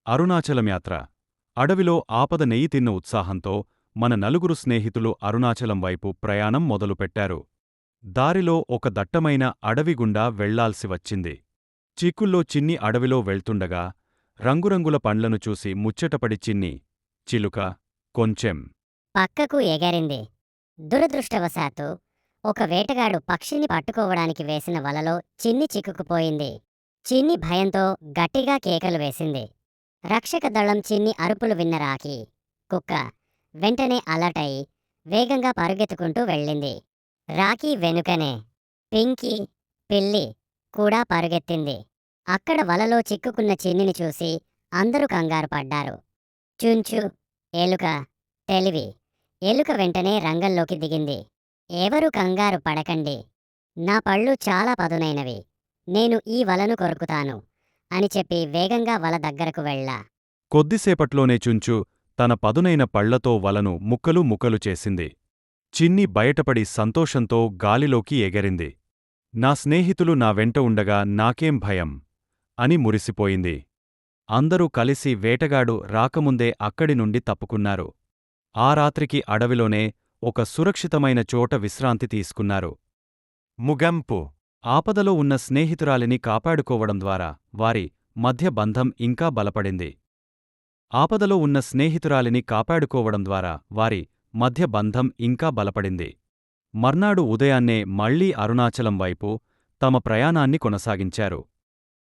అరుణాచలం యాత్ర. అడవిలో ఆపద నెయ్యి తిన్న ఉత్సాహంతో మన నలుగురు స్నేహితులు అరుణాచలం వైపు ప్రయాణం మొదలుపెట్టారు. దారిలో ఒక దట్టమైన అడవి గుండా వెళ్లాల్సి వచ్చింది. చీకుల్లో చిన్ని అడవిలో వెళ్తుండగా రంగురంగుల పండ్లను చూసి ముచ్చటపడి చిన్ని, చిలుక, కొంచెం పక్కకు ఎగరింది. దురదృష్టవశాత్తు ఒక వేటగాడు పక్షిని పట్టుకోవడానికి వేసిన వలలో చిన్ని చిక్కుకుపోయింది. చిన్ని భయంతో గట్టిగా కేకలు వేసింది. రక్షక దళం చిన్ని అరుపులు విన్న రాకీ, కుక్క వెంటనే అలర్ట్ అయి వేగంగా పరుగెత్తుకుంటూ వెళ్ళింది. రాకీ వెనుకనే పింకీ, పిల్లి కూడా పరుగెత్తింది. అక్కడ వలలో చిక్కుకున్న చిన్నిని చూసి అందరూ కంగారు పడ్డారు. చుంచు, ఎలుక, తెలివి. ఎలుక వెంటనే రంగంలోకి దిగింది. ఎవరూ కంగారు పడకండి. నా పళ్ళు చాలా పదునైనవి. నేను ఈ వలను కొరుకుతాను అని చెప్పి వేగంగా వల దగ్గరకు వెళ్ళా. కొద్దిసేపట్లోనే చుంచు తన పదునైన పళ్లతో వలను ముక్కలు ముక్కలు చేసింది. చిన్ని బయటపడి సంతోషంతో గాలిలోకి ఎగిరింది. నా స్నేహితులు నా వెంట ఉండగా నాకేం భయం అని మురిసిపోయింది. అందరూ కలిసి వేటగాడు రాకముందే అక్కడి నుండి తప్పుకున్నారు. ఆ రాత్రికి అడవిలోనే ఒక సురక్షితమైన చోట విశ్రాంతి తీసుకున్నారు. ముగింపు. ఆపదలో ఉన్న స్నేహితురాలిని కాపాడుకోవడం ద్వారా వారి మధ్య బంధం ఇంకా బలపడింది. ఆపదలో ఉన్న స్నేహితురాలిని కాపాడుకోవడం ద్వారా వారి మధ్య బంధం ఇంకా బలపడింది. మర్నాడు ఉదయాన్నే మళ్లీ అరుణాచలం వైపు తమ ప్రయాణాన్ని కొనసాగించారు.